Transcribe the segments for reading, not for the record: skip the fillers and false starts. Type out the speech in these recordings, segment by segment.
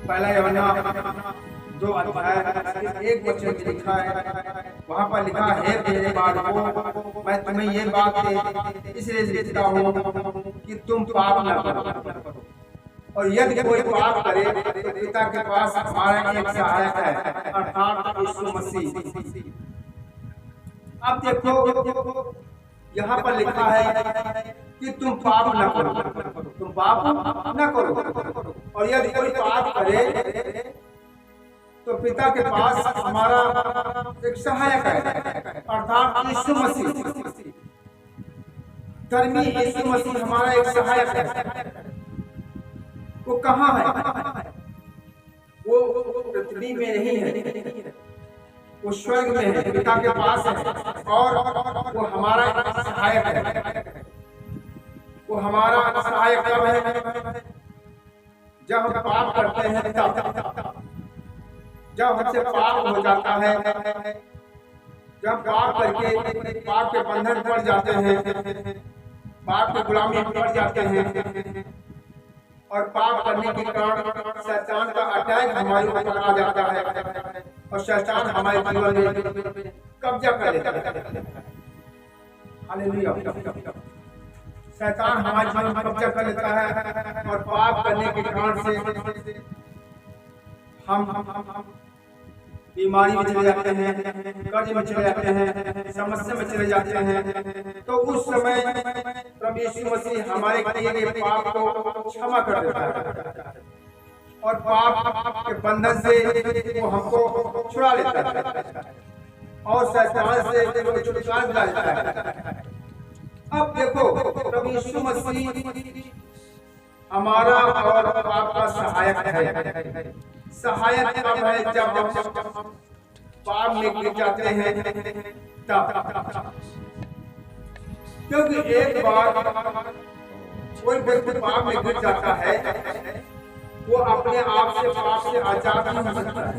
पहला यूहन्ना 2 अध्याय 1 वचन में लिखा है, वहाँ पर लिखा है, मेरे बालकों, मैं तुम्हें ये बात इसलिए लिखता हूँ कि तुम पाप न करो, और यदि कोई पाप करे तो पिता के पास हमारा एक सहायक है, अर्थात यीशु मसीह। अब देखो यहाँ पर लिखा है कि तुम पाप न करो, तुम पाप न करो, और यदि कोई पाप करे तो पिता के पास हमारा एक सहायक है, अर्थात यीशु मसीह। धर्मी यीशु मसीह हमारा एक सहायक है। वो कहाँ है? वो पृथ्वी में नहीं है, वो स्वर्ग में है, पिता के पास है, और वो हमारा सहायक है। वो हमारा सहायक कब है? जब हम पाप करते हैं तब, जब हमसे पाप हो जाता है, जब पाप करके पाप के बंधन पड़ जाते हैं, पाप की गुलामी पड़ जाते हैं, और पाप करने के कारण शैतान का अटैक हमारे ऊपर आ जाता है, और शैतान हमारे जीवन में कब्जा कर लेता है। हालेलुया। शैतान हमारे जीवन में कब्जा कर लेता है, और पाप करने के कारण से हम बीमारी में चले जाते हैं, कर्ज में चले जाते हैं, समस्या में चले जाते हैं। तो उस समय प्रभु यीशु मसीह हमारे किए गए पाप को क्षमा कर देता है, और पाप के बंधन से वो हमको छुड़ा लेता है, और शैतान से छुटकारा दिला देता है। अब देखो, प्रभु यीशु मसीह हमारा और आपका सहायक है। सहायक कब है? जब हम पाप में गिर जाते हैं तब, क्योंकि एक बार कोई व्यक्ति पाप में गिर जाता है, वो अपने आप से पाप से आजाद नहीं हो सकता है।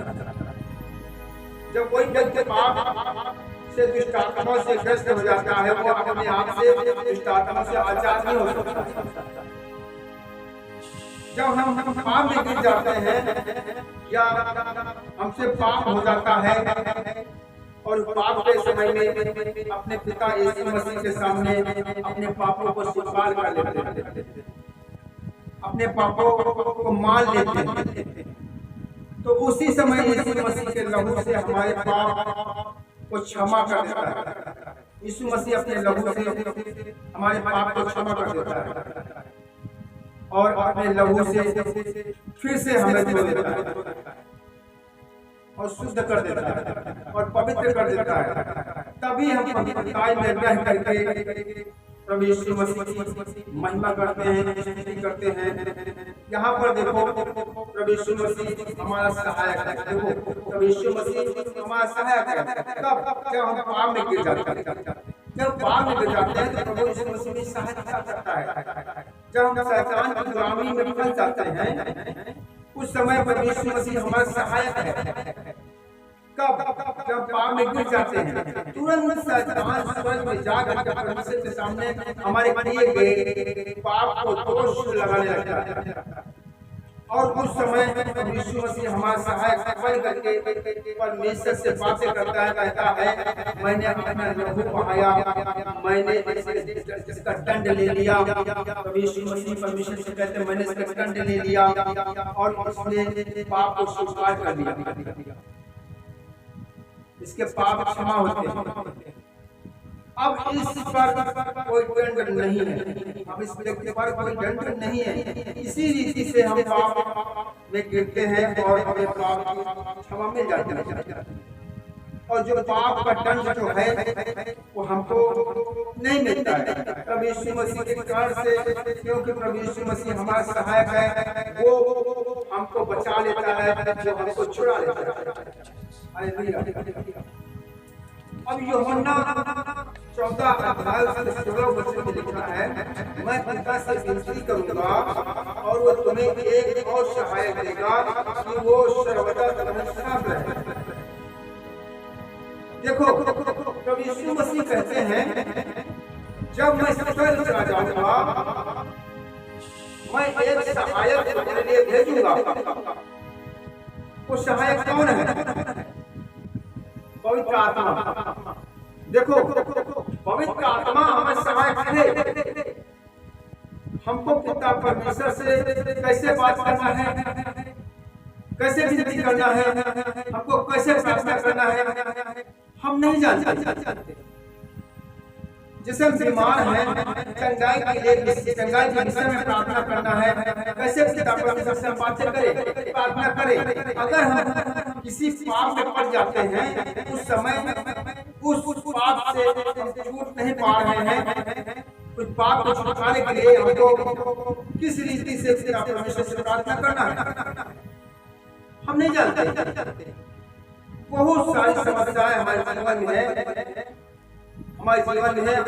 जब कोई व्यक्ति पाप से दुष्ट आत्मा से ग्रस्त हो जाता है, वो अपने आप से दुष्ट आत्मा से आजाद नहीं हो सकता। जब हम पाप में गिर जाते हैं या हमसे पाप हो जाता है, और पाप के समय में अपने पिता यीशु मसीह के सामने अपने पापों को स्वीकार कर लेते हैं, अपने पापों को मान लेते हैं, तो उसी समय यीशु मसीह के लहू से हमारे पाप को क्षमा कर देता है। यीशु मसीह अपने लहू से हमारे पाप को क्षमा कर देता है, और अपने लहू से फिर से हमें धो देता है, और शुद्ध कर देता है, और पवित्र कर देता है। तभी हम पवित्रता में रह करके प्रभु यीशु मसीह की महिमा करते हैं, स्तुति करते हैं। यहाँ पर देखो, प्रभु यीशु मसीह हमारा सहायक है। देखो, प्रभु यीशु मसीह हमारा सहायक है। कब? जब हम पाप में गिर जाते हैं। जब पाप में गिर जाते हैं तो प्रभु यीशु मसीह की सहायता करता है। जब हम शैतान की गुलामी में फंस जाते हैं, उस समय प्रभु यीशु मसीह हमारा सहायक है। कब? जब पाप में गिर जाते हैं, तुरंत शैतान स्वर्ग में जाकर के परमेश्वर के सामने हमारे किए गए पाप को दोष लगाने लगता है, और उस समय यीशु मसीह हमारा सहायक बन करके परमेश्वर से बातें करता है, कहता है, मैंने अपना लहू बहाया, मैंने इसका दंड ले लिया। प्रभु यीशु मसीह परमेश्वर से कहते हैं, मैंने इसका दंड ले लिया, और उसने पाप को स्वीकार कर लिया, इसके पाप क्षमा होते हैं। अब इस पर कोई दंड नहीं है, अब इस व्यक्ति पर कोई दंड नहीं है। इसी रीति से हम पाप में गिरते हैं और हमें पाप की क्षमा मिल जाती है, और जो पाप का दंड जो है वो हमको नहीं मिलता है प्रभु यीशु मसीह के कारण से, क्योंकि प्रभु यीशु मसीह हमारा सहायक है। वो हमको बचा लेता है, वो हमको छुड़ा लेता है। अब यूहन्ना 14 अध्याय 16 वचन में लिखा है, मैं पिता से विनती करूंगा और वो तुम्हें एक और सहायक देगा कि वो सर्वदा तुम्हारे साथ रहे। देखो, प्रभु यीशु मसीह कहते हैं, जब मैं स्वर्ग चला जाऊंगा, मैं एक सहायक तुम्हारे लिए भेजूंगा, वो सहायक कौन है? पवित्र आत्मा। देखो, पवित्र आत्मा हमें सहायक है। हमको पिता परमेश्वर से कैसे बात करना है, कैसे विनती करना है, हमको कैसे प्रार्थना करना है, हम नहीं जानते। जैसे हम बीमार हैं, चंगाई के विषय में प्रार्थना करना है, कैसे पिता परमेश्वर से हम बातें करें, प्रार्थना करें। अगर हम किसी पाप में पड़ जाते हैं, उस समय उस पाप से छूट नहीं पा रहे हैं, उस पाप को छुटकारे के लिए हमको किस रीति से पिता परमेश्वर से प्रार्थना करना है, हम नहीं जानते। बहुत सारी समस्याएं हमारे जीवन में है,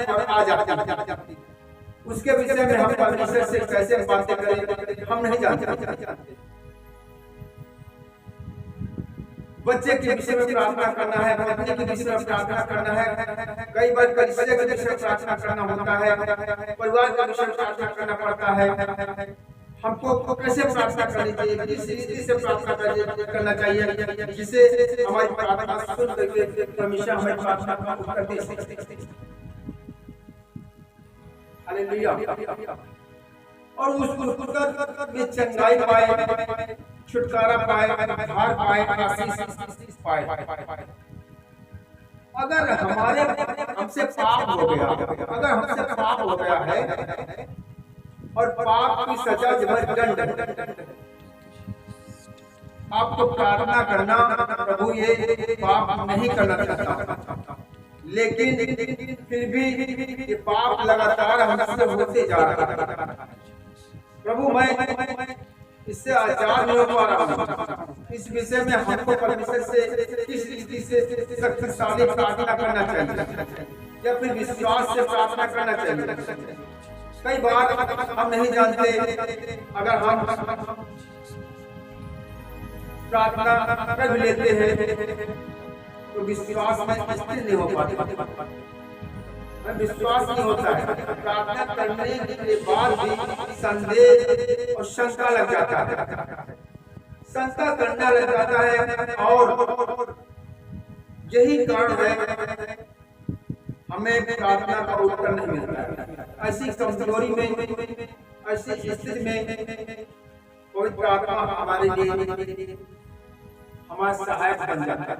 और आ जाती है। उसके विषय में हम परमेश्वर से कैसे बातें करें, हम नहीं जानते। बच्चे के विषय में प्रार्थना करना है, पत्नी के विषय में प्रार्थना करना है, कई बार परिचय के विषय में प्रार्थना करना होता है, परिवार के विषय में प्रार्थना करना पड़ता है। हमको कैसे प्रार्थना करनी चाहिए, किस रीति से प्रार्थना करना चाहिए, जिससे हमारी प्रार्थना सुन करके परमेश्वर हमारी प्रार्थना का उत्तर दे सके। हालेलुया। और उस उत्तर में चंगाई पाए, छुटकारा पाए, उद्धार पाए, आशीष पाए। अगर हमसे पाप हो गया, अगर हमसे पाप हो गया है और पाप की सजा दंड, आपको प्रार्थना करना, प्रभु ये पाप नहीं करना चाहता, लेकिन फिर भी ये पाप लगातार हमसे होते जा रहा है। प्रभु मैं इससे आजाद नहीं हो पा रहा हूँ। इस विषय में हमको परमेश्वर से किस रीति से शक्तिशाली प्रार्थना करना चाहिए या फिर विश्वास से प्रार्थना करना चाहिए। कई बार हम नहीं जानते, अगर हम प्रार्थना कर भी लेते हैं तो विश्वास में स्थिर नहीं हो पाता, विश्वास नहीं होता है। प्रार्थना करने के बाद भी संदेह और शंका लग जाता है, शंका करना लग जाता है, और यही कारण है हमें प्रार्थना का उत्तर नहीं मिलता है। ऐसी कमजोरी में, ऐसी स्थिति में पवित्र आत्मा हमारे लिए हमारा सहायक बन जाता है।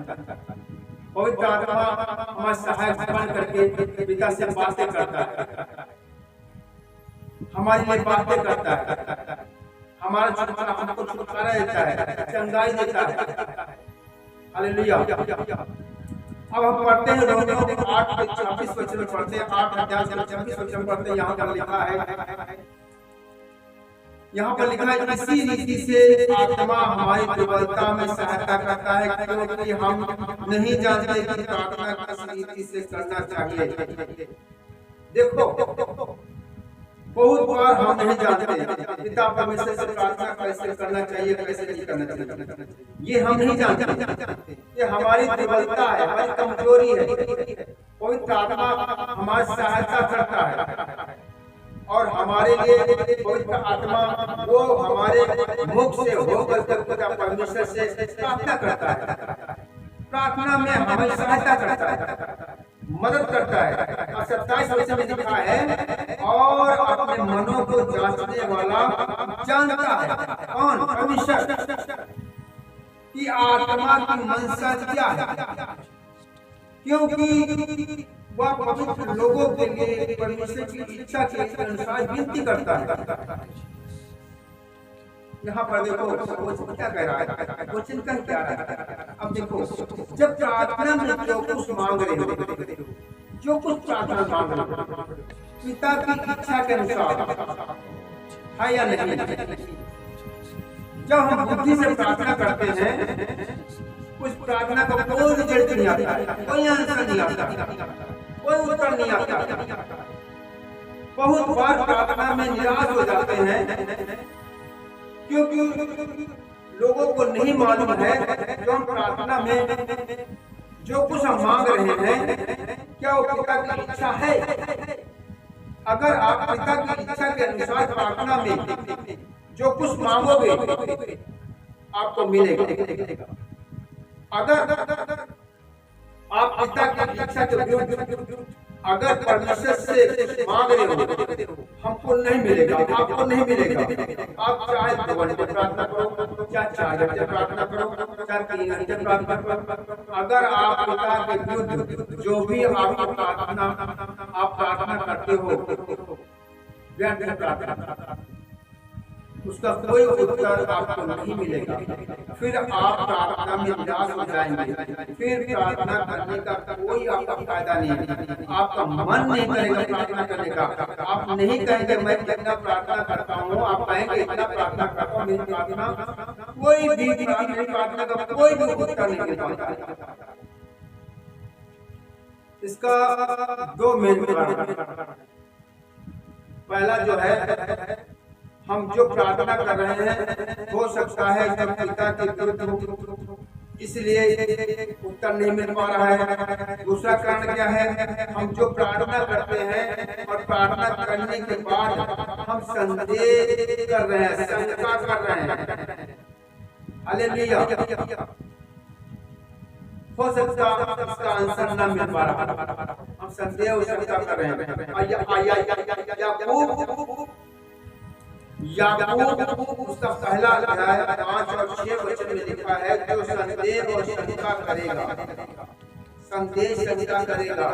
पवित्र आत्मा हमारा सहायक बन करके पिता से बातें करता है, हमारे लिए बातें करता है, हमको छुटकारा देता है, चंगाई देता है। हालेलुया। अब हम पढ़ते हैं रोमियो 8:26 वचन पढ़ते हैं, 8:26 वचन पढ़ते हैं। यहाँ पर लिखा है इसी रीति से आत्मा हमारी दुर्बलता में सहायता करता है, क्योंकि हम नहीं जानते कि प्रार्थना किस रीति से करना चाहिए। देखो, बहुत बार हम नहीं जानते पिता परमेश्वर से प्रार्थना कैसे करना चाहिए, कैसे नहीं करना चाहिए, ये हम नहीं जानते। ये हमारी दुर्बलता है, हमारी कमजोरी है। पवित्र आत्मा हमारी सहायता करता है और हमारे लिए पवित्र आत्मा वो हमारे मुख से होकर पिता परमेश्वर से प्रार्थना करता है, प्रार्थना में हमारी सहायता करता है, मदद करता है। 27 वचन में लिखा है, और अपने मनों को जांचने वाला जानता है, कौन? परमेश्वर, कि आत्मा की मनसा क्या है, क्योंकि वह पवित्र लोगों के लिए परमेश्वर की इच्छा के अनुसार विनती करता है। यहाँ पर देखो वो क्या कह रहा है, वो चिंता क्या रहा है। अब देखो, जब प्रार्थना में जो कुछ मांग रहे हो, जो कुछ प्रार्थना मांग रहे हो, पिता की इच्छा के अनुसार है या नहीं। जब हम बुद्धि से प्रार्थना करते हैं, उस प्रार्थना का कोई रिजल्ट नहीं आता है, कोई आंसर नहीं आता, कोई उत्तर नहीं आता। बहुत बार प्रार्थना में निराश हो जाते हैं, क्योंकि लोगों को नहीं मालूम है जो हम प्रार्थना में जो कुछ हम मांग रहे हैं क्या वो पिता की इच्छा है। अगर आप पिता की इच्छा के अनुसार प्रार्थना में जो कुछ मांगोगे आपको मिलेगा। अगर आप पिता की इच्छा के विरुद्ध अगर परमेश्वर से मांग रहे हो, हमको नहीं मिलेगा, आपको नहीं मिलेगा। आप चाहे 2 घंटे प्रार्थना करो, चाहे 4 घंटे प्रार्थना करो, चाहे 3 घंटे प्रार्थना करो, अगर आप पिता के विरुद्ध जो भी आप प्रार्थना करते हो, व्यर्थ प्रार्थना, उसका कोई उत्तर आपको नहीं मिलेगा। फिर आप प्रार्थना में निराश हो जाएंगे, फिर प्रार्थना करने का कोई आपका फायदा नहीं, आपका मन नहीं करेगा प्रार्थना करने का। आप नहीं कहेंगे मैं इतना प्रार्थना करता हूँ, आप कहेंगे इतना प्रार्थना करता हूँ, मेरी प्रार्थना कोई भी प्रार्थना का कोई भी उत्तर नहीं मिल पाता। इसका 2 मेन कारण। पहला जो है, हम जो प्रार्थना कर रहे हैं हो सकता है जब पिता के विरुद्ध, इसलिए उत्तर नहीं मिल पा रहा है। दूसरा कारण क्या है, हम जो प्रार्थना करते हैं और प्रार्थना करने के बाद हम संदेह कर रहे हैं, शंका कर रहे हैं। हालेलुया। हो सकता इसका आंसर ना मिल पा रहा, हम संदेह और शंका कर रहे हैं। याकूब उसका पहला अध्याय 5 और 6 वचन में लिखा है, जो संदेह और शंका करेगा, संदेह शंका करेगा,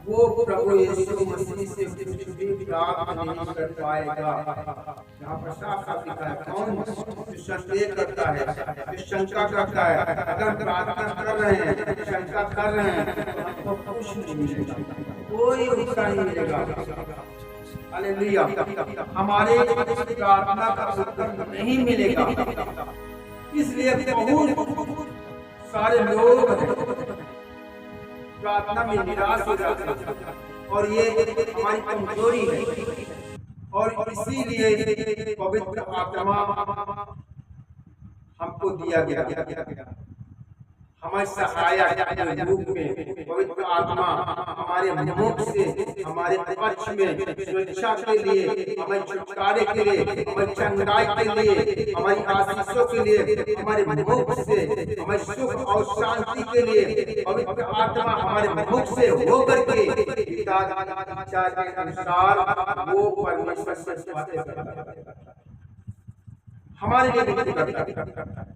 वो प्रभु यीशु मसीह से कुछ भी प्राप्त नहीं कर पाएगा। यहाँ पर साफ लिखा है, कौन जो संदेह करता है, जो शंका करता है। अगर प्रार्थना कर रहे हैं, शंका कर रहे हैं, तो हमको कुछ नहीं मिलेगा, कोई उत्तर नहीं मिलेगा। हालेलुया। हमारे प्रार्थना का उत्तर नहीं मिलेगा, इसलिए बहुत सारे लोग प्रार्थना में निराश हो जाते हैं, और ये हमारी कमजोरी है। और इसीलिए पवित्र आत्मा हमको दिया गया, हमारे सहायक रूप में पवित्र आत्मा हमारे मुख से, हमारे पक्ष में सुरक्षा के लिए, हमारे छुटकारे के लिए, हमारी चंगाई के लिए, हमारी आशीषों के लिए, हमारे मुख से हमारे सुख और शांति के लिए पवित्र आत्मा हमारे मुख से होकर के पिता की इच्छा के अनुसार वो परमेश्वर से बातें करता है, हमारे लिए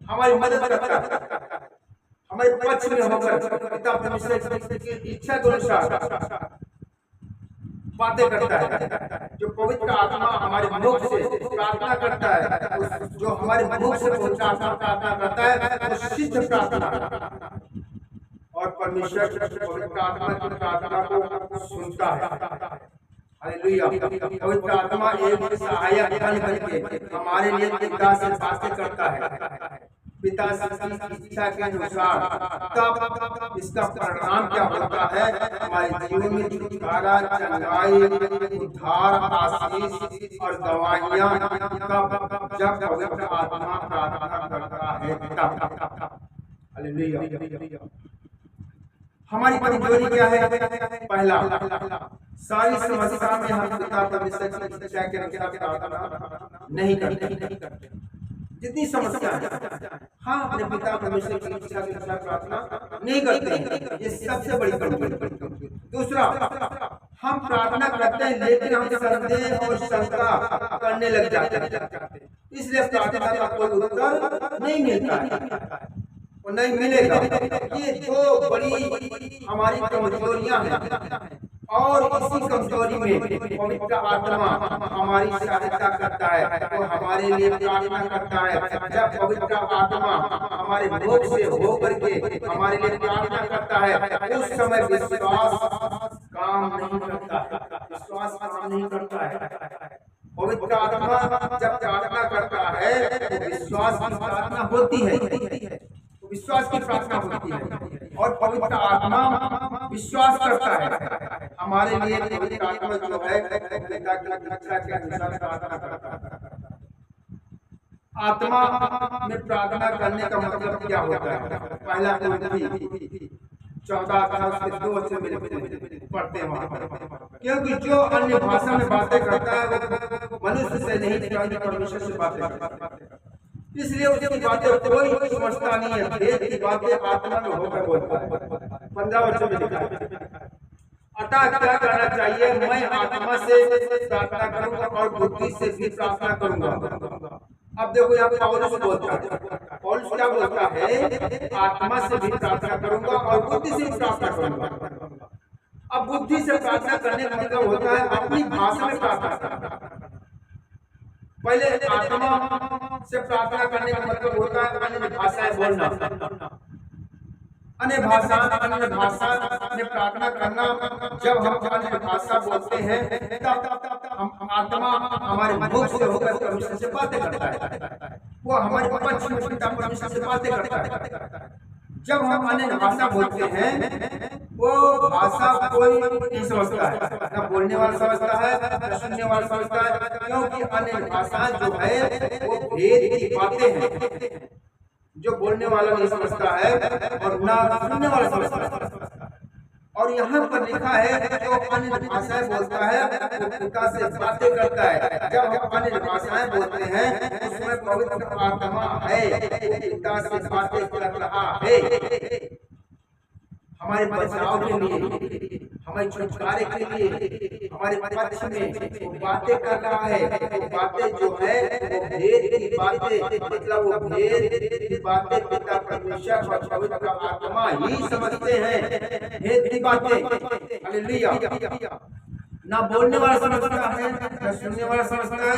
हमारी मदद करता है, हमारे पक्ष में होकर पिता परमेश्वर की इच्छा के अनुसार बातें करता है। जो पवित्र आत्मा हमारे मुख से प्रार्थना करता है, जो हमारे मुख से प्रार्थना करता है, वो सिद्ध प्रार्थना, और परमेश्वर पवित्र आत्मा की प्रार्थना को सुनता है। हालेलुया। पवित्र आत्मा एक सहायक बन करके हमारे लिए पिता से बातें करता है, पिता की इच्छा के अनुसार। तब इसका परिणाम क्या होता है, हमारे जीवन में छुटकारा, चंगाई, उद्धार, आशीष और दवाइयां, तब जब पवित्र आत्मा प्रार्थना करता है तब। हालेलुया। हमारी कमजोरी क्या है? पहला, सारी समस्या में हम पिता परमेश्वर की इच्छा के अनुसार प्रार्थना नहीं करते। जितनी समस्या है, हाँ, अपने पिता परमेश्वर की इच्छा के अनुसार प्रार्थना नहीं करते, ये सबसे बड़ी कमजोरी। दूसरा, हम प्रार्थना करते हैं लेकिन हम संदेह और शंका करने लग जाते हैं, इसलिए प्रार्थना का कोई उत्तर नहीं मिलता है और नहीं मिलेगा। ये 2 बड़ी हमारी कमजोरियां हैं, और इसी कमजोरी में पवित्र आत्मा हमारी सहायता करता है, तो हमारे लिए प्रार्थना करता है। जब पवित्र आत्मा हमारे मुख से होकर के हमारे लिए प्रार्थना करता है, उस समय विश्वास काम नहीं करता है, विश्वास काम नहीं करता है। पवित्र आत्मा जब प्रार्थना करता है तो विश्वास की प्रार्थना होती है, विश्वास की प्रार्थना होती है, और पवित्र आत्मा विश्वास करता है हमारे लिए। पवित्र आत्मा जो है पिता की इच्छा के अनुसार प्रार्थना करता है। आत्मा में प्रार्थना करने का मतलब क्या होता है? पहला कोरिन्थी 14:2 पढ़ते हैं वहां पर, क्योंकि जो अन्य भाषा में बातें करता है वो मनुष्य से नहीं परमेश्वर से बातें करता है। इसलिए उसकी बातें कोई समझता नहीं है। भेद की बातें आत्मा में होकर बोलता है। 15 वर्षों में लिखा है। अतः क्या करना चाहिए? मैं आत्मा से प्रार्थना करूंगा और बुद्धि से भी प्रार्थना करूंगा। अब देखो यहाँ पौलुस बोलता है। पौलुस क्या बोलता है? आत्मा से भी प्रार्थना करूंगा और बुद्धि से भी प्रार्थना करूंगा। अब बुद्धि से प्रार्थना करने का मतलब होता है अपनी भाषा में प्रार्थना करना। पहले आत्मा से प्रार्थना करने का मतलब होता है अन्य भाषाएं बोलना। अन्य भाषा में प्रार्थना करना। जब हम अन्य भाषा बोलते हैं तब हम आत्मा हमारे मुख से होकर परमेश्वर से बातें करता है। वो हमारे पक्ष में पिता परमेश्वर से बातें करता है। जब हम अन्य भाषा बोलते हैं वो भाषा कोई नहीं समझता है, न बोलने वाला समझता है न सुनने वाला समझता है, क्योंकि अन्य भाषा जो है वो भेद की बातें हैं जो बोलने वाला नहीं समझता है और ना सुनने वाला समझता है। और यहाँ पर लिखा है जो अन्य भाषाएं बोलता है वो पिता से बातें करता है। जब हम अन्य भाषाएं बोलते हैं उसमें पवित्र आत्मा है, पिता से बातें कर रहा है हमारे बचाव के लिए, हमारे छुटकारे के लिए, हमारे पक्ष में वो बातें कर रहा है। वो बातें जो है वो भेद की बातें, मतलब वो भेद की बातें पिता परमेश्वर और पवित्र आत्मा ही समझते हैं। भेद की बातें, हालेलुया। ना बोलने वाला समझता है ना सुनने वाला समझता है।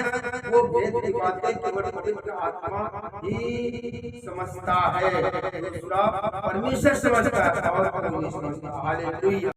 वो भेद की बातें केवल पवित्र आत्मा ही समझता है। परमेश्वर समझता है और कोई नहीं समझता। हालेलुया।